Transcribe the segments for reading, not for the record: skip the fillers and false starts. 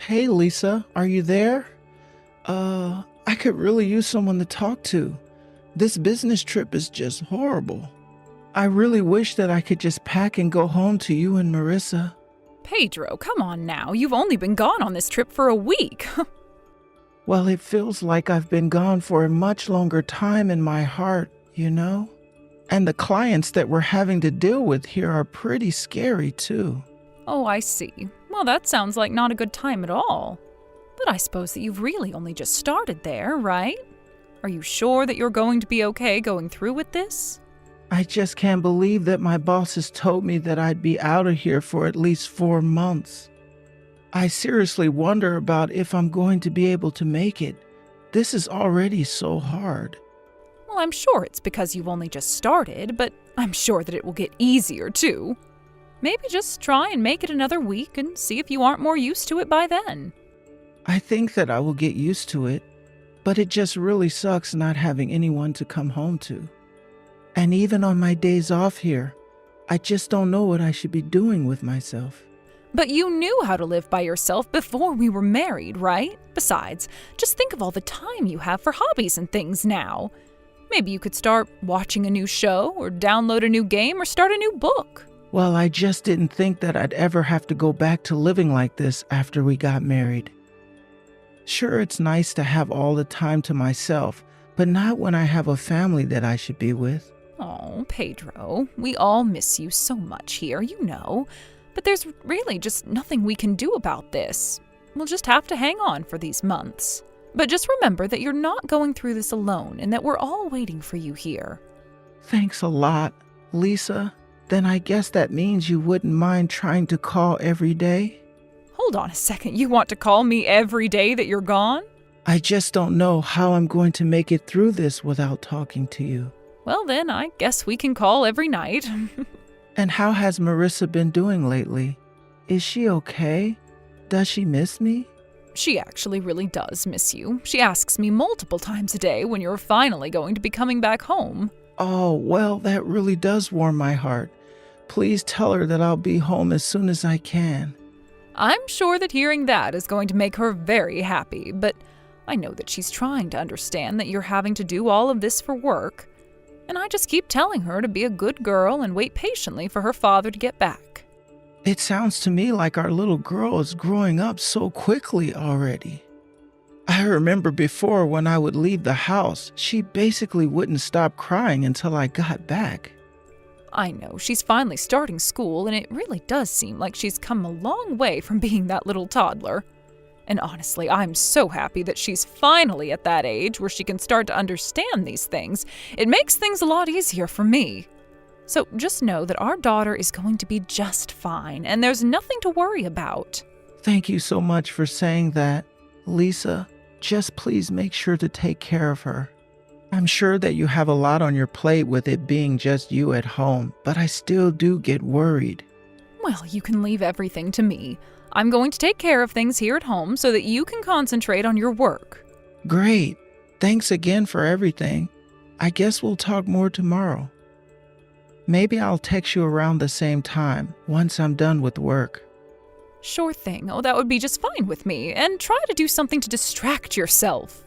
Hey Lisa, are you there? I could really use someone to talk to. This business trip is just horrible. I really wish that I could just pack and go home to you and Marissa. Pedro, come on now. You've only been gone on this trip for a week. Well, it feels like I've been gone for a much longer time in my heart, you know? And the clients that we're having to deal with here are pretty scary too. Oh, I see. Well, that sounds like not a good time at all. But I suppose that you've really only just started there, right? Are you sure that you're going to be okay going through with this? I just can't believe that my bosses told me that I'd be out of here for at least 4 months. I seriously wonder about if I'm going to be able to make it. This is already so hard. Well, I'm sure it's because you've only just started, but I'm sure that it will get easier too. Maybe just try and make it another week and see if you aren't more used to it by then. I think that I will get used to it, but it just really sucks not having anyone to come home to. And even on my days off here, I just don't know what I should be doing with myself. But you knew how to live by yourself before we were married, right? Besides, just think of all the time you have for hobbies and things now. Maybe you could start watching a new show, or download a new game, or start a new book. Well, I just didn't think that I'd ever have to go back to living like this after we got married. Sure, it's nice to have all the time to myself, but not when I have a family that I should be with. Oh, Pedro, we all miss you so much here, you know. But there's really just nothing we can do about this. We'll just have to hang on for these months. But just remember that you're not going through this alone and that we're all waiting for you here. Thanks a lot, Lisa. Then I guess that means you wouldn't mind trying to call every day? Hold on a second, you want to call me every day that you're gone? I just don't know how I'm going to make it through this without talking to you. Well then, I guess we can call every night. And how has Marissa been doing lately? Is she okay? Does she miss me? She actually really does miss you. She asks me multiple times a day when you're finally going to be coming back home. Oh, well, that really does warm my heart. Please tell her that I'll be home as soon as I can. I'm sure that hearing that is going to make her very happy, but I know that she's trying to understand that you're having to do all of this for work. And I just keep telling her to be a good girl and wait patiently for her father to get back. It sounds to me like our little girl is growing up so quickly already. I remember before when I would leave the house, she basically wouldn't stop crying until I got back. I know, she's finally starting school, and it really does seem like she's come a long way from being that little toddler. And honestly, I'm so happy that she's finally at that age where she can start to understand these things. It makes things a lot easier for me. So just know that our daughter is going to be just fine, and there's nothing to worry about. Thank you so much for saying that. Lisa, just please make sure to take care of her. I'm sure that you have a lot on your plate with it being just you at home, but I still do get worried. Well, you can leave everything to me. I'm going to take care of things here at home so that you can concentrate on your work. Great. Thanks again for everything. I guess we'll talk more tomorrow. Maybe I'll text you around the same time, once I'm done with work. Sure thing. Oh, that would be just fine with me. And try to do something to distract yourself.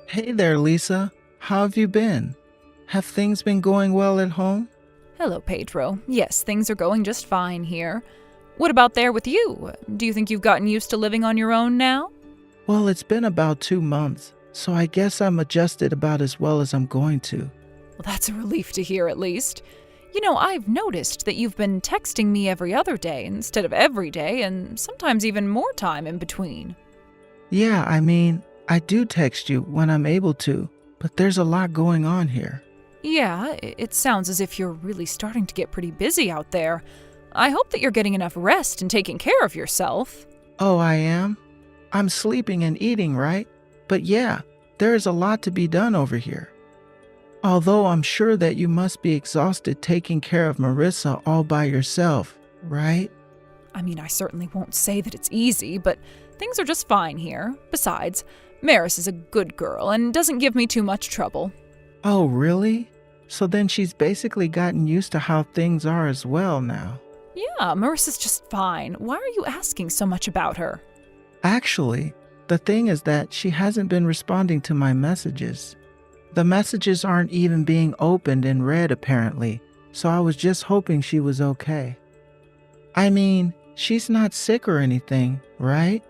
Hey there, Lisa. How have you been? Have things been going well at home? Hello, Pedro. Yes, things are going just fine here. What about there with you? Do you think you've gotten used to living on your own now? Well, it's been about 2 months, so I guess I'm adjusted about as well as I'm going to. Well, that's a relief to hear at least. You know, I've noticed that you've been texting me every other day instead of every day, and sometimes even more time in between. Yeah, I do text you when I'm able to, but there's a lot going on here. Yeah, it sounds as if you're really starting to get pretty busy out there. I hope that you're getting enough rest and taking care of yourself. Oh, I am? I'm sleeping and eating, right? But yeah, there is a lot to be done over here. Although I'm sure that you must be exhausted taking care of Marissa all by yourself, right? I mean, I certainly won't say that it's easy, but things are just fine here. Besides, Maris is a good girl and doesn't give me too much trouble. Oh, really? So then she's basically gotten used to how things are as well now. Yeah, Marissa's just fine. Why are you asking so much about her? Actually, the thing is that she hasn't been responding to my messages. The messages aren't even being opened and read apparently, so I was just hoping she was okay. I mean, she's not sick or anything, right?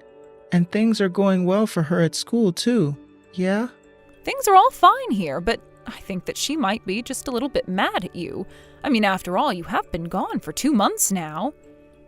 And things are going well for her at school too, yeah? Things are all fine here, but I think that she might be just a little bit mad at you. I mean, after all, you have been gone for 2 months now.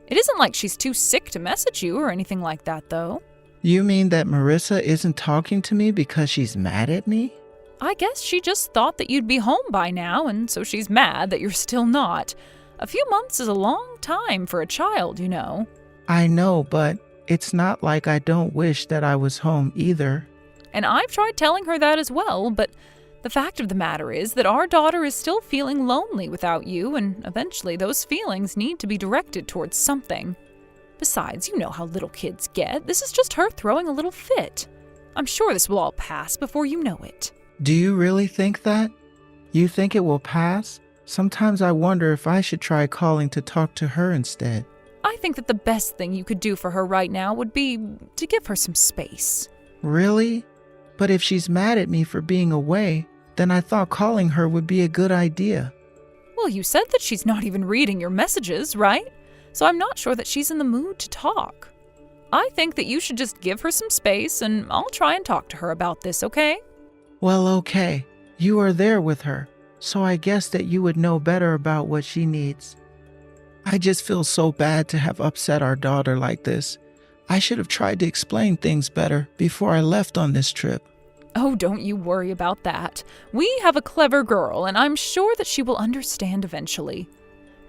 It isn't like she's too sick to message you or anything like that, though. You mean that Marissa isn't talking to me because she's mad at me? I guess she just thought that you'd be home by now, and so she's mad that you're still not. A few months is a long time for a child, you know. I know, but it's not like I don't wish that I was home either. And I've tried telling her that as well, but the fact of the matter is that our daughter is still feeling lonely without you, and eventually those feelings need to be directed towards something. Besides, you know how little kids get. This is just her throwing a little fit. I'm sure this will all pass before you know it. Do you really think that? You think it will pass? Sometimes I wonder if I should try calling to talk to her instead. I think that the best thing you could do for her right now would be to give her some space. Really? But if she's mad at me for being away, then I thought calling her would be a good idea. Well, you said that she's not even reading your messages, right? So I'm not sure that she's in the mood to talk. I think that you should just give her some space, and I'll try and talk to her about this, okay? Well, okay. You are there with her, so I guess that you would know better about what she needs. I just feel so bad to have upset our daughter like this. I should have tried to explain things better before I left on this trip. Oh, don't you worry about that. We have a clever girl, and I'm sure that she will understand eventually.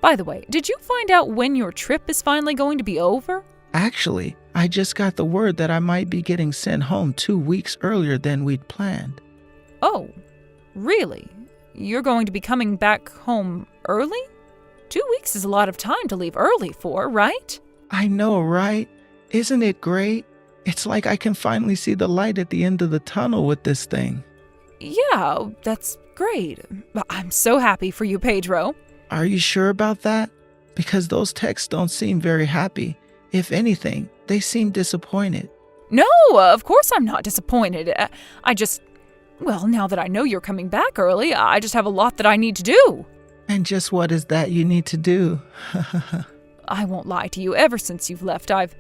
By the way, did you find out when your trip is finally going to be over? Actually, I just got the word that I might be getting sent home 2 weeks earlier than we'd planned. Oh, really? You're going to be coming back home early? 2 weeks is a lot of time to leave early for, right? I know, right? Isn't it great? It's like I can finally see the light at the end of the tunnel with this thing. Yeah, that's great. I'm so happy for you, Pedro. Are you sure about that? Because those texts don't seem very happy. If anything, they seem disappointed. No, of course I'm not disappointed. Well, now that I know you're coming back early, I just have a lot that I need to do. And just what is that you need to do? I won't lie to you, ever since you've left, I've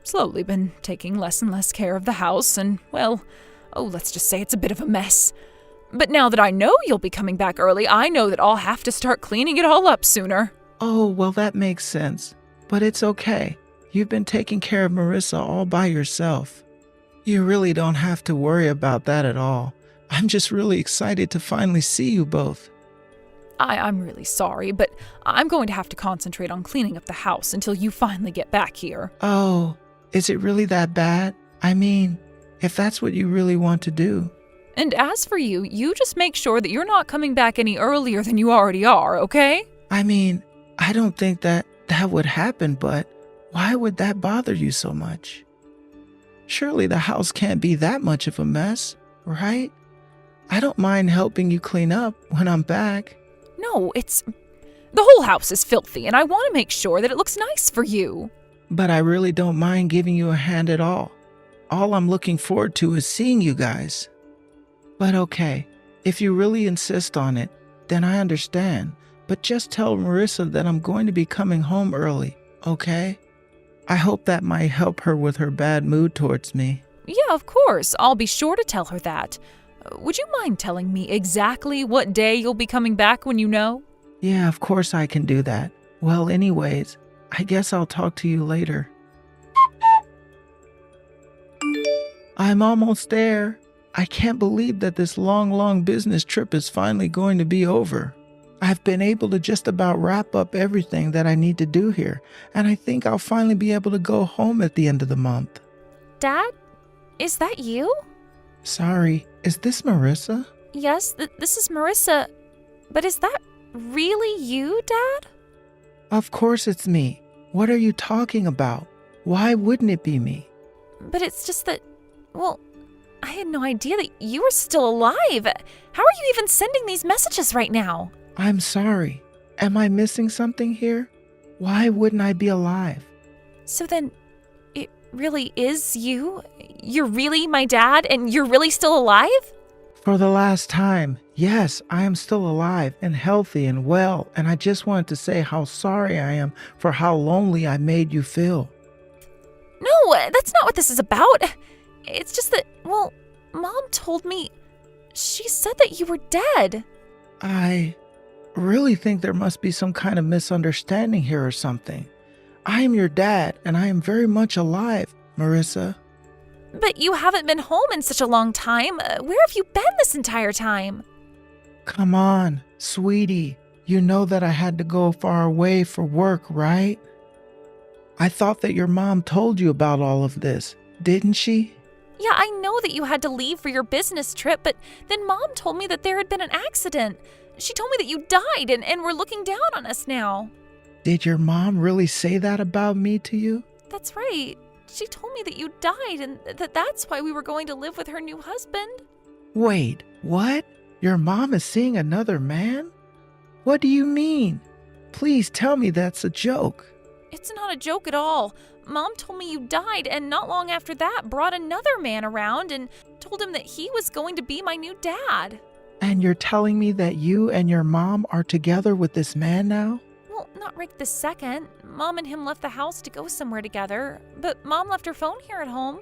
slowly been taking less and less care of the house, and, well, let's just say it's a bit of a mess. But now that I know you'll be coming back early, I know that I'll have to start cleaning it all up sooner. Oh, well, that makes sense. But it's okay. You've been taking care of Marissa all by yourself. You really don't have to worry about that at all. I'm just really excited to finally see you both. I'm really sorry, but I'm going to have to concentrate on cleaning up the house until you finally get back here. Oh, is it really that bad? I mean, if that's what you really want to do. And as for you, you just make sure that you're not coming back any earlier than you already are, okay? I mean, I don't think that would happen, but why would that bother you so much? Surely the house can't be that much of a mess, right? I don't mind helping you clean up when I'm back. No, the whole house is filthy, and I want to make sure that it looks nice for you. But I really don't mind giving you a hand at all. All I'm looking forward to is seeing you guys. But okay, if you really insist on it, then I understand. But just tell Marissa that I'm going to be coming home early, okay? I hope that might help her with her bad mood towards me. Yeah, of course. I'll be sure to tell her that. Would you mind telling me exactly what day you'll be coming back when you know? Yeah, of course I can do that. Well, anyways, I guess I'll talk to you later. I'm almost there. I can't believe that this long business trip is finally going to be over. I've been able to just about wrap up everything that I need to do here, and I think I'll finally be able to go home at the end of the month. Dad? Is that you? Sorry, is this Marissa? Yes, this is Marissa. But is that really you, Dad? Of course it's me. What are you talking about? Why wouldn't it be me? But it's just that, well, I had no idea that you were still alive. How are you even sending these messages right now? I'm sorry. Am I missing something here? Why wouldn't I be alive? So then, it really is you? You're really my dad, and you're really still alive? For the last time, yes, I am still alive and healthy and well, and I just wanted to say how sorry I am for how lonely I made you feel. No, that's not what this is about. It's just that, well, Mom told me. She said that you were dead. I really think there must be some kind of misunderstanding here or something. I am your dad, and I am very much alive, Marissa. But you haven't been home in such a long time. Where have you been this entire time? Come on, sweetie. You know that I had to go far away for work, right? I thought that your mom told you about all of this, didn't she? Yeah, I know that you had to leave for your business trip, but then Mom told me that there had been an accident. She told me that you died and were looking down on us now. Did your mom really say that about me to you? That's right. She told me that you died and that's why we were going to live with her new husband. Wait, what? Your mom is seeing another man? What do you mean? Please tell me that's a joke. It's not a joke at all. Mom told me you died, and not long after that brought another man around and told him that he was going to be my new dad. And you're telling me that you and your mom are together with this man now? Well, not right this second. Mom and him left the house to go somewhere together, but Mom left her phone here at home.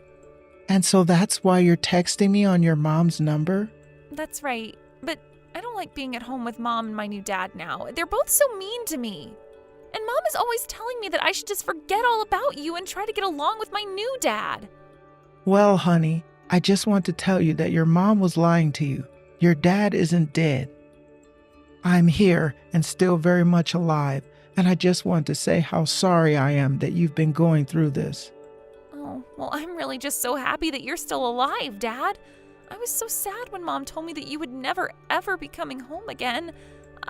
And so that's why you're texting me on your mom's number? That's right, but I don't like being at home with Mom and my new dad now. They're both so mean to me. And Mom is always telling me that I should just forget all about you and try to get along with my new dad. Well, honey, I just want to tell you that your mom was lying to you. Your dad isn't dead. I'm here and still very much alive, and I just want to say how sorry I am that you've been going through this. Oh, well, I'm really just so happy that you're still alive, Dad. I was so sad when Mom told me that you would never, ever be coming home again.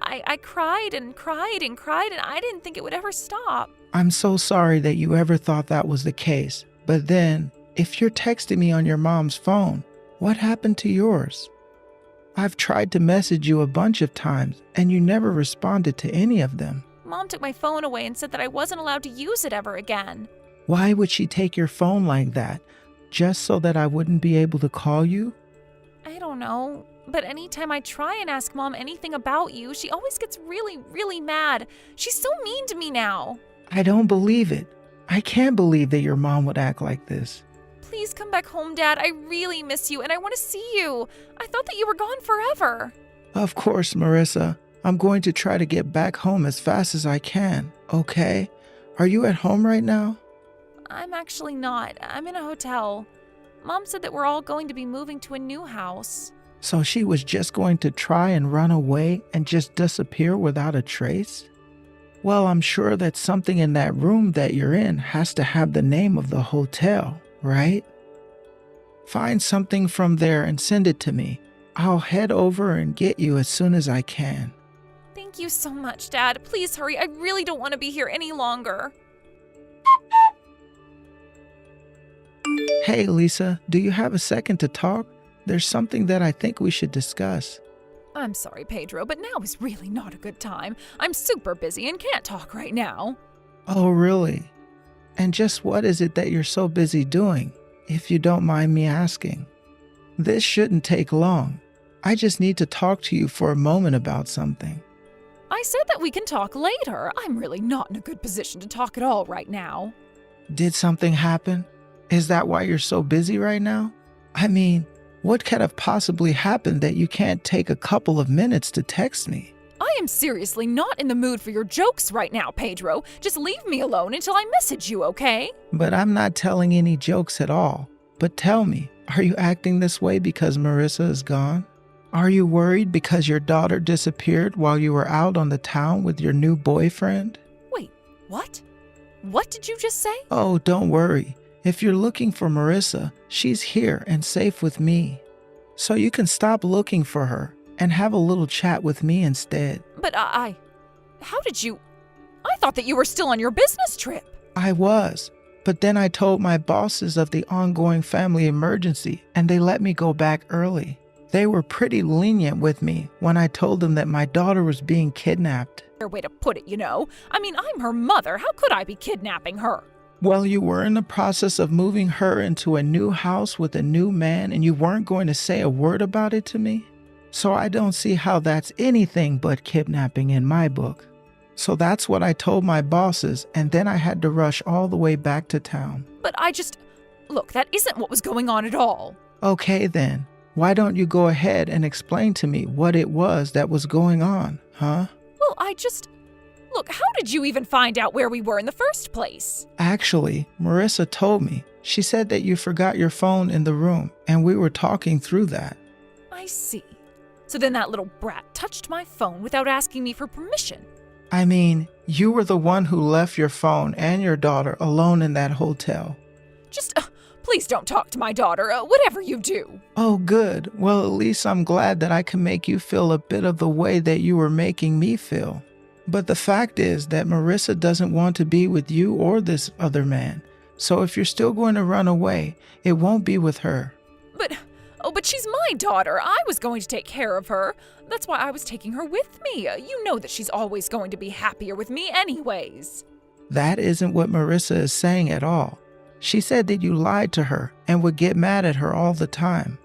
I cried and cried and cried, and I didn't think it would ever stop. I'm so sorry that you ever thought that was the case. But then, if you're texting me on your mom's phone, what happened to yours? I've tried to message you a bunch of times, and you never responded to any of them. Mom took my phone away and said that I wasn't allowed to use it ever again. Why would she take your phone like that? Just so that I wouldn't be able to call you? I don't know. But anytime I try and ask Mom anything about you, she always gets really, really mad. She's so mean to me now. I don't believe it. I can't believe that your mom would act like this. Please come back home, Dad. I really miss you and I want to see you. I thought that you were gone forever. Of course, Marissa. I'm going to try to get back home as fast as I can, okay? Are you at home right now? I'm actually not. I'm in a hotel. Mom said that we're all going to be moving to a new house. So she was just going to try and run away and just disappear without a trace? Well, I'm sure that something in that room that you're in has to have the name of the hotel, right? Find something from there and send it to me. I'll head over and get you as soon as I can. Thank you so much, Dad. Please hurry. I really don't want to be here any longer. Hey, Lisa, do you have a second to talk? There's something that I think we should discuss. I'm sorry, Pedro, but now is really not a good time. I'm super busy and can't talk right now. Oh, really? And just what is it that you're so busy doing, if you don't mind me asking? This shouldn't take long. I just need to talk to you for a moment about something. I said that we can talk later. I'm really not in a good position to talk at all right now. Did something happen? Is that why you're so busy right now? I mean, what could have possibly happened that you can't take a couple of minutes to text me? I am seriously not in the mood for your jokes right now, Pedro. Just leave me alone until I message you, okay? But I'm not telling any jokes at all. But tell me, are you acting this way because Marissa is gone? Are you worried because your daughter disappeared while you were out on the town with your new boyfriend? Wait, what? What did you just say? Oh, don't worry. If you're looking for Marissa, she's here and safe with me. So you can stop looking for her and have a little chat with me instead. But how did you? I thought that you were still on your business trip. I was, but then I told my bosses of the ongoing family emergency and they let me go back early. They were pretty lenient with me when I told them that my daughter was being kidnapped. Fair way to put it, you know. I mean, I'm her mother. How could I be kidnapping her? Well, you were in the process of moving her into a new house with a new man, and you weren't going to say a word about it to me? So I don't see how that's anything but kidnapping in my book. So that's what I told my bosses, and then I had to rush all the way back to town. But Look, that isn't what was going on at all. Okay then, why don't you go ahead and explain to me what it was that was going on, huh? Well, Look, how did you even find out where we were in the first place? Actually, Marissa told me. She said that you forgot your phone in the room, and we were talking through that. I see. So then that little brat touched my phone without asking me for permission. I mean, you were the one who left your phone and your daughter alone in that hotel. Please don't talk to my daughter, whatever you do. Oh, good. Well, at least I'm glad that I can make you feel a bit of the way that you were making me feel. But the fact is that Marissa doesn't want to be with you or this other man. So if you're still going to run away, it won't be with her. But she's my daughter. I was going to take care of her. That's why I was taking her with me. You know that she's always going to be happier with me anyways. That isn't what Marissa is saying at all. She said that you lied to her and would get mad at her all the time.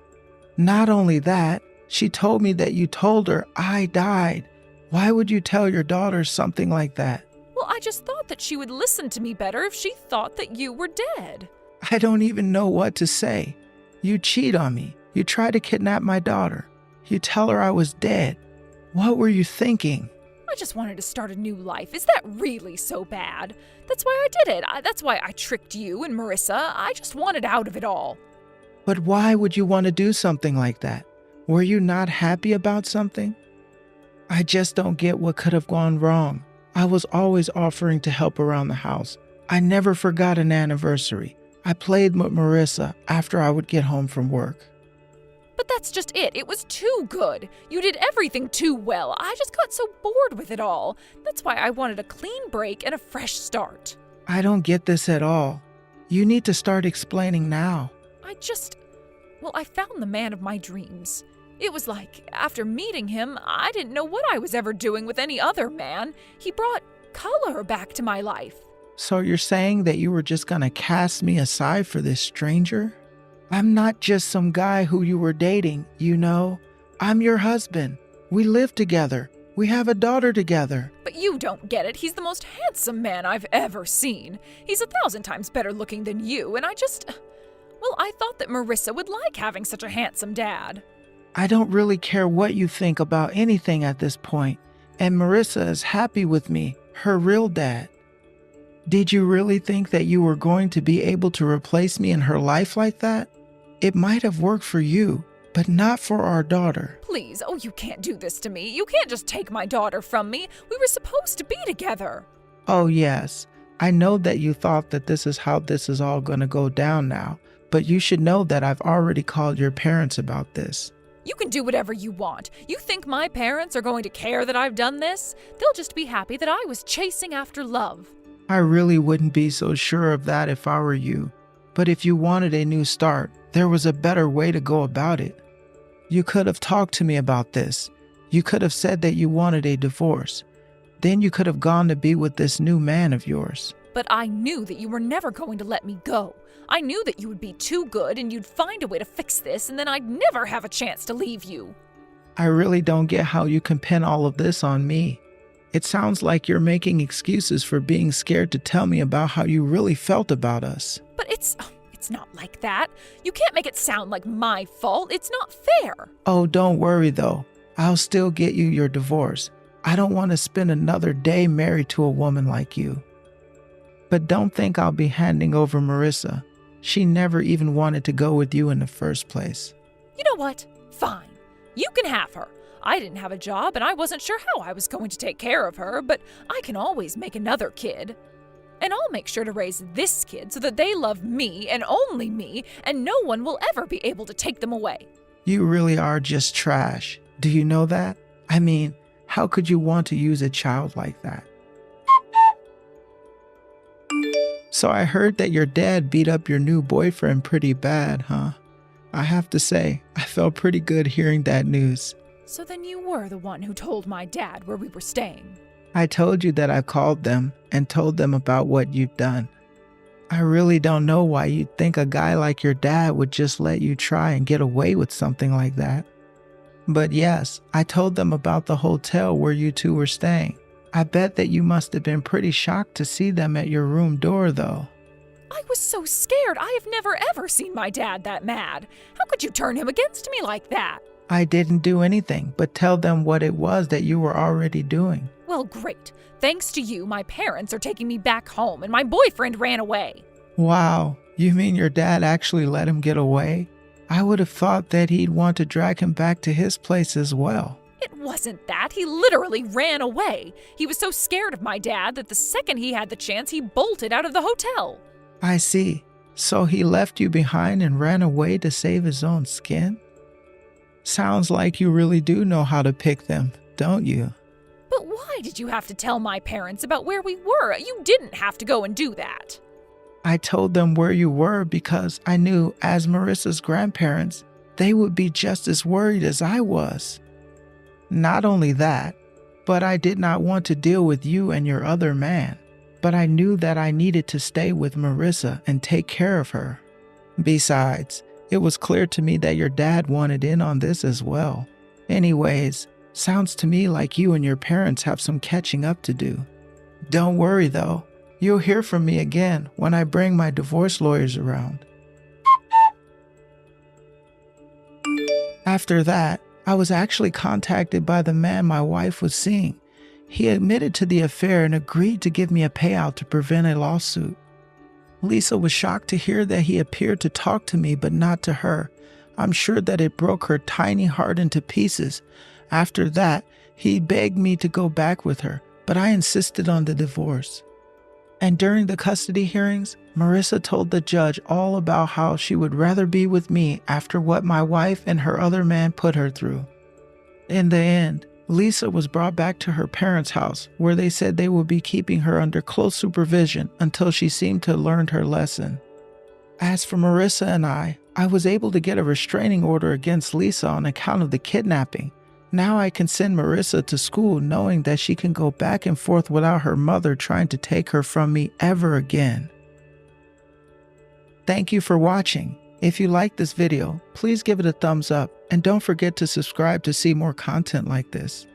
Not only that, she told me that you told her I died. Why would you tell your daughter something like that? Well, I just thought that she would listen to me better if she thought that you were dead. I don't even know what to say. You cheat on me. You try to kidnap my daughter. You tell her I was dead. What were you thinking? I just wanted to start a new life. Is that really so bad? That's why I did it. That's why I tricked you and Marissa. I just wanted out of it all. But why would you want to do something like that? Were you not happy about something? I just don't get what could have gone wrong. I was always offering to help around the house. I never forgot an anniversary. I played with Marissa after I would get home from work. But that's just it. It was too good. You did everything too well. I just got so bored with it all. That's why I wanted a clean break and a fresh start. I don't get this at all. You need to start explaining now. I found the man of my dreams. It was like, after meeting him, I didn't know what I was ever doing with any other man. He brought color back to my life. So you're saying that you were just gonna cast me aside for this stranger? I'm not just some guy who you were dating, you know. I'm your husband. We live together. We have a daughter together. But you don't get it. He's the most handsome man I've ever seen. He's 1,000 times better looking than you, and I thought that Marissa would like having such a handsome dad. I don't really care what you think about anything at this point, and Marissa is happy with me, her real dad. Did you really think that you were going to be able to replace me in her life like that? It might have worked for you, but not for our daughter. Please, you can't do this to me. You can't just take my daughter from me. We were supposed to be together. Oh yes, I know that you thought that this is how this is all going to go down now, but you should know that I've already called your parents about this. You can do whatever you want. You think my parents are going to care that I've done this? They'll just be happy that I was chasing after love. I really wouldn't be so sure of that if I were you. But if you wanted a new start, there was a better way to go about it. You could have talked to me about this. You could have said that you wanted a divorce. Then you could have gone to be with this new man of yours. But I knew that you were never going to let me go. I knew that you would be too good and you'd find a way to fix this, and then I'd never have a chance to leave you. I really don't get how you can pin all of this on me. It sounds like you're making excuses for being scared to tell me about how you really felt about us. But it's not like that. You can't make it sound like my fault. It's not fair. Oh, don't worry though. I'll still get you your divorce. I don't want to spend another day married to a woman like you. But don't think I'll be handing over Marissa. She never even wanted to go with you in the first place. You know what? Fine. You can have her. I didn't have a job and I wasn't sure how I was going to take care of her, but I can always make another kid. And I'll make sure to raise this kid so that they love me and only me, and no one will ever be able to take them away. You really are just trash. Do you know that? I mean, how could you want to use a child like that? So I heard that your dad beat up your new boyfriend pretty bad, huh? I have to say, I felt pretty good hearing that news. So then you were the one who told my dad where we were staying. I told you that I called them and told them about what you've done. I really don't know why you'd think a guy like your dad would just let you try and get away with something like that. But yes, I told them about the hotel where you two were staying. I bet that you must have been pretty shocked to see them at your room door, though. I was so scared. I have never ever seen my dad that mad. How could you turn him against me like that? I didn't do anything but tell them what it was that you were already doing. Well, great. Thanks to you, my parents are taking me back home and my boyfriend ran away. Wow, you mean your dad actually let him get away? I would have thought that he'd want to drag him back to his place as well. It wasn't that. He literally ran away. He was so scared of my dad that the second he had the chance, he bolted out of the hotel. I see. So he left you behind and ran away to save his own skin? Sounds like you really do know how to pick them, don't you? But why did you have to tell my parents about where we were? You didn't have to go and do that. I told them where you were because I knew, as Marissa's grandparents, they would be just as worried as I was. Not only that, but I did not want to deal with you and your other man. But I knew that I needed to stay with Marissa and take care of her. Besides, it was clear to me that your dad wanted in on this as well. Anyways, sounds to me like you and your parents have some catching up to do. Don't worry though, you'll hear from me again when I bring my divorce lawyers around. After that, I was actually contacted by the man my wife was seeing. He admitted to the affair and agreed to give me a payout to prevent a lawsuit. Lisa was shocked to hear that he appeared to talk to me but not to her. I'm sure that it broke her tiny heart into pieces. After that, he begged me to go back with her, but I insisted on the divorce. And during the custody hearings, Marissa told the judge all about how she would rather be with me after what my wife and her other man put her through. In the end, Lisa was brought back to her parents' house, where they said they would be keeping her under close supervision until she seemed to have learned her lesson. As for Marissa and I was able to get a restraining order against Lisa on account of the kidnapping. Now I can send Marissa to school knowing that she can go back and forth without her mother trying to take her from me ever again. Thank you for watching. If you liked this video, please give it a thumbs up and don't forget to subscribe to see more content like this.